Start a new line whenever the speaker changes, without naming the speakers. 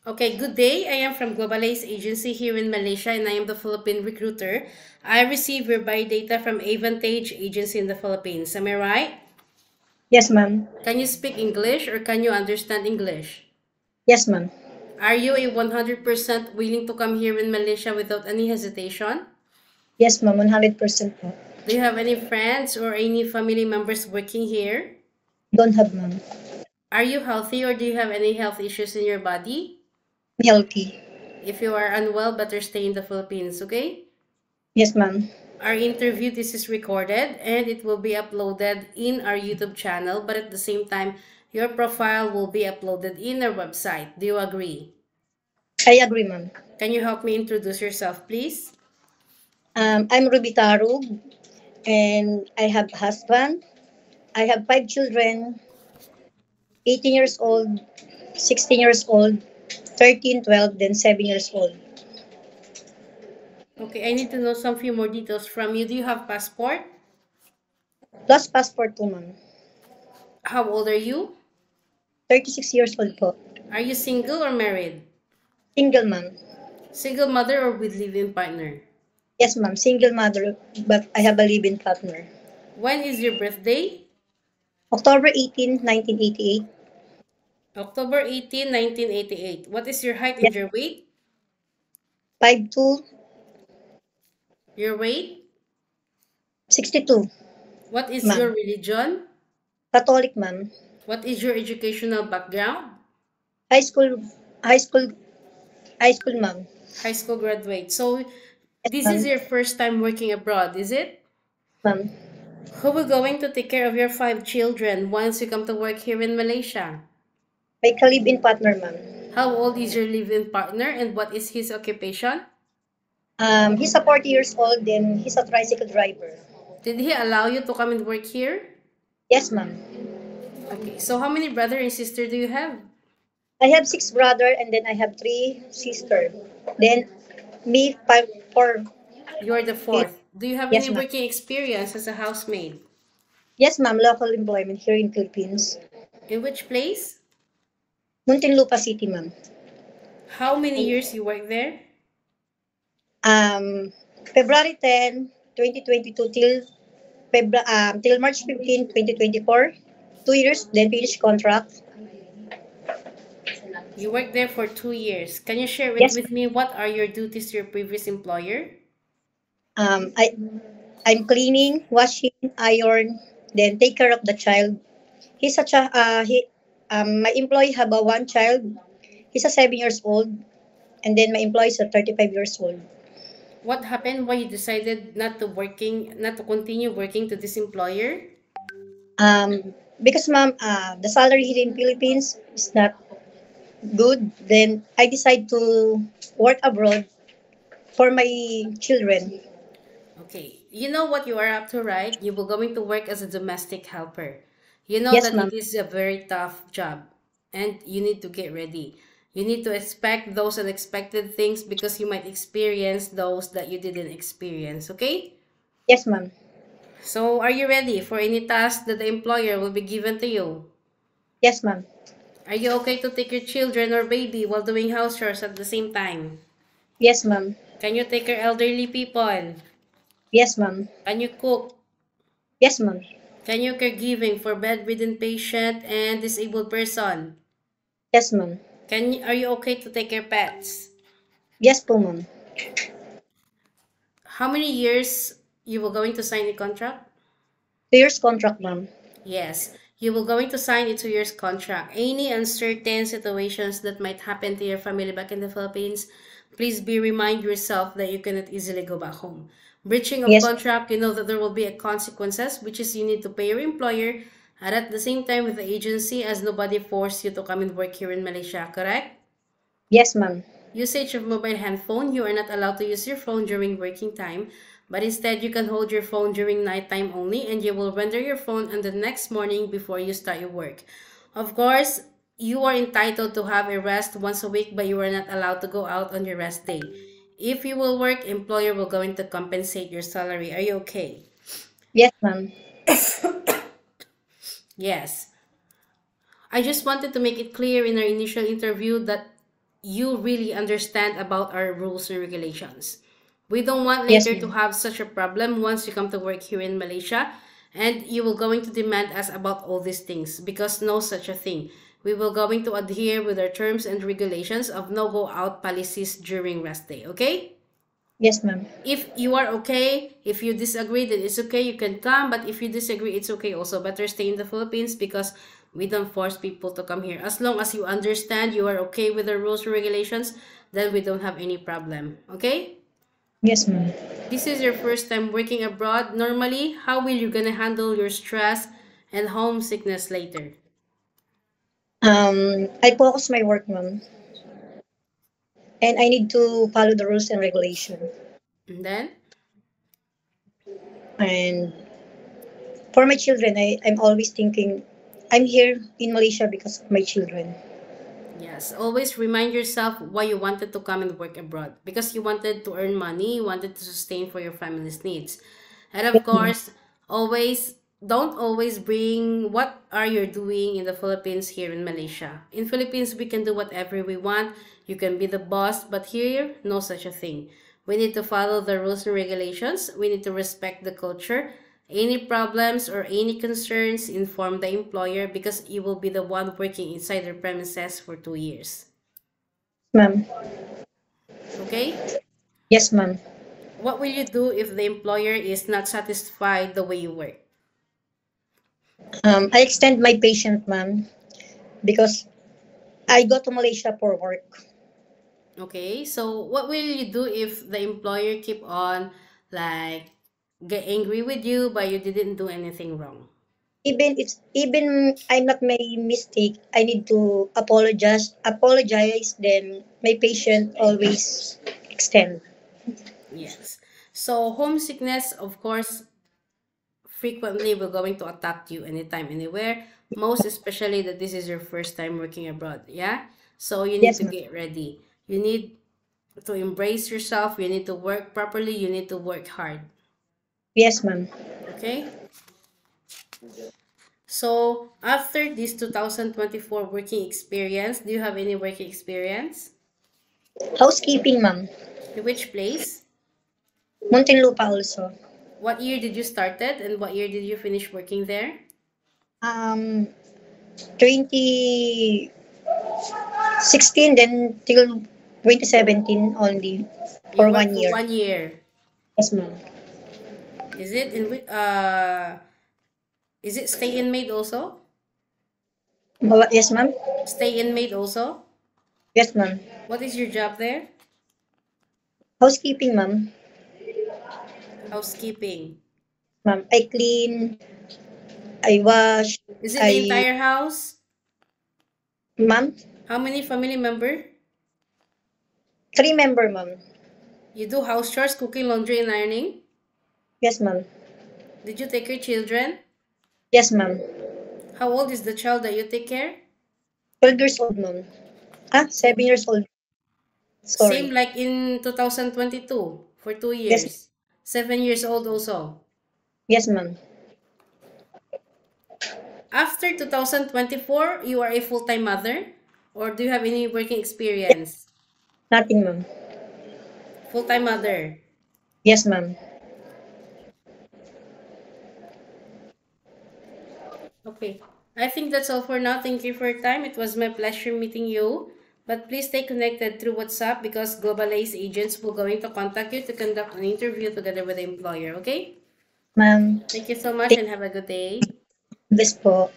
Okay, good day. I am from Globalize Agency here in Malaysia and I am the Philippine recruiter. I receive your buy data from Avantage Agency in the Philippines. Am I right?
Yes, ma'am.
Can you speak English or can you understand English?
Yes, ma'am.
Are you a 100% willing to come here in Malaysia without any hesitation?
Yes, ma'am. 100% po.
Do you have any friends or any family members working here?
Don't have, ma'am.
Are you healthy or do you have any health issues in your body?
Healthy.
If you are unwell, better stay in the Philippines, okay?
Yes, ma'am.
Our interview, this is recorded and it will be uploaded in our YouTube channel, but at the same time, your profile will be uploaded in our website. Do you agree?
I agree, ma'am.
Can you help me introduce yourself, please?
I'm Ruby Tarug, and I have husband. I have 5 children, 18 years old, 16 years old, 13, 12, then 7 years old.
Okay, I need to know some few more details from you. Do you have passport?
Plus passport po, ma'am.
How old are you?
36 years old po.
Are you single or married?
Single, ma'am.
Single mother or with live-in partner?
Yes, ma'am. Single mother, but I have a live-in partner.
When is your birthday?
October 18, 1988.
October 18, 1988. What is your height and
Yes,
your weight?
5'2",
Your weight?
62,
What is your
ma'am.
religion?
Catholic, ma'am.
What is your educational background?
High school, high school, high school, ma'am.
High school graduate. So
Yes,
this is
ma'am.
your first time working abroad, is it?
Ma'am.
Who will going to take care of your five children once you come to work here in Malaysia?
May ka-live-in partner, ma'am.
How old is your live-in partner and what is his occupation?
He's a 40 years old, then he's a tricycle driver.
Did he allow you to come and work here?
Yes, ma'am.
Okay, so how many brother and sister do you have?
I have 6 brother, and then I have 3 sister. Then me, 4.
You're the fourth. Do you have any
Yes, ma'am.
working experience as a housemaid?
Yes, ma'am. Local employment here in Philippines.
In which place?
Muntinlupa City, ma'am.
How many years you work there?
February 10, 2022 till March 15, 2024. 2 years, then finish contract.
You worked there for 2 years. Can you share it
Yes,
with me? What are your duties to your previous employer?
um, I I'm cleaning, washing, iron, then take care of the child. He's such a my employee have a one child. He's a 7 years old, and then my employee is a 35 years old.
What happened? Why you decided not to continue working to this employer?
Because ma'am, the salary here in Philippines is not good. Then I decide to work abroad for my children.
Okay, you know what you are up to, right? You will going to work as a domestic helper. You know
Yes,
that
ma'am.
it is a very tough job and you need to get ready. You need to expect those unexpected things because you might experience those that you didn't experience, okay?
Yes, ma'am.
So, are you ready for any task that the employer will be given to you?
Yes, ma'am.
Are you okay to take your children or baby while doing house chores at the same time?
Yes, ma'am.
Can you take care elderly people?
Yes, ma'am.
Can you cook?
Yes, ma'am.
Can you caregiving for bedridden patient and disabled person?
Yes, ma'am.
Are you okay to take care pets?
Yes po, ma'am.
How many years you will going to sign a contract?
2 years contract, ma'am.
Yes, you will going to sign a 2 years contract. Any uncertain situations that might happen to your family back in the Philippines, please be remind yourself that you cannot easily go back home. Breaching of
Yes,
contract, you know that there will be a consequences, which is you need to pay your employer and at the same time with the agency as nobody forced you to come and work here in Malaysia, correct?
yes, ma'am.
Usage of mobile handphone, you are not allowed to use your phone during working time, but instead you can hold your phone during nighttime only and you will render your phone on the next morning before you start your work. Of course, you are entitled to have a rest once a week, but you are not allowed to go out on your rest day. If you will work, employer will going to compensate your salary. Are you okay?
Yes, ma'am.
Yes. I just wanted to make it clear in our initial interview that you really understand about our rules and regulations. We don't want
Yes,
later to
ma'am.
have such a problem once you come to work here in Malaysia and you will going to demand us about all these things, because no such a thing. We will going to adhere with our terms and regulations of no go out policies during rest day, okay?
Yes, ma'am.
If you are okay, if you disagree, then it's okay, you can come. But if you disagree, it's okay also. Better stay in the Philippines because we don't force people to come here. As long as you understand, you are okay with the rules and regulations, then we don't have any problem. Okay?
Yes, ma'am.
This is your first time working abroad. Normally, how will you gonna handle your stress and homesickness later?
I focus my work, ma'am, and I need to follow the rules and regulation.
And then,
And for my children, I'm always thinking, I'm here in Malaysia because of my children.
yes, always remind yourself why you wanted to come and work abroad. Because you wanted to earn money, you wanted to sustain for your family's needs. And of
Yes, ma'am.
course, always don't always bring what are you doing in the Philippines here in Malaysia. In Philippines, we can do whatever we want. You can be the boss, but here, no such a thing. We need to follow the rules and regulations. We need to respect the culture. Any problems or any concerns, inform the employer because you will be the one working inside their premises for 2 years.
Ma'am.
Okay?
Yes, ma'am.
What will you do if the employer is not satisfied the way you work?
I extend my patience, ma'am, because I go to Malaysia for work.
Okay? So what will you do if the employer keep on like get angry with you but you didn't do anything wrong?
Even I'm not my mistake, I need to apologize. Then my patient always extend.
Yes. So homesickness, of course, frequently will going to attack you anytime, anywhere. Most especially that this is your first time working abroad. Yeah. So you need
Yes,
to
ma'am.
get ready. You need to embrace yourself. You need to work properly. You need to work hard.
Yes, ma'am.
Okay. So after this 2024 working experience, do you have any working experience?
Housekeeping, ma'am.
In which place?
Muntinlupa also.
What year did you started and what year did you finish working there?
Um, 2016, then till 2017 only
You
for
worked
one
for
year.
1 year.
Yes, ma'am.
Is it in which is it stay in maid also?
Yes, ma'am.
Stay in maid also?
Yes, ma'am.
What is your job there?
Housekeeping, ma'am.
Housekeeping.
Ma'am, I clean, I wash,
Is it the
I,
entire house?
ma'am,
How many family member?
3 member, ma'am.
You do house chores, cooking, laundry, and ironing?
Yes, ma'am.
Did you take your children?
Yes, ma'am.
How old is the child that you take care?
12 years old, ma'am. 7 years old.
Same
Sorry.
like in 2022 for two
Yes,
years. 7 years old also.
yes, ma'am.
After 2024, you are a full-time mother? Or do you have any working experience?
Nothing, ma'am.
Full-time mother.
Yes, ma'am.
Okay. I think that's all for now. Thank you for your time. It was my pleasure meeting you. But please stay connected through WhatsApp because Global Ace agents will going to contact you to conduct an interview together with the employer. Okay?
Ma'am,
Thank you so much
thank
and have a good day.
you this po.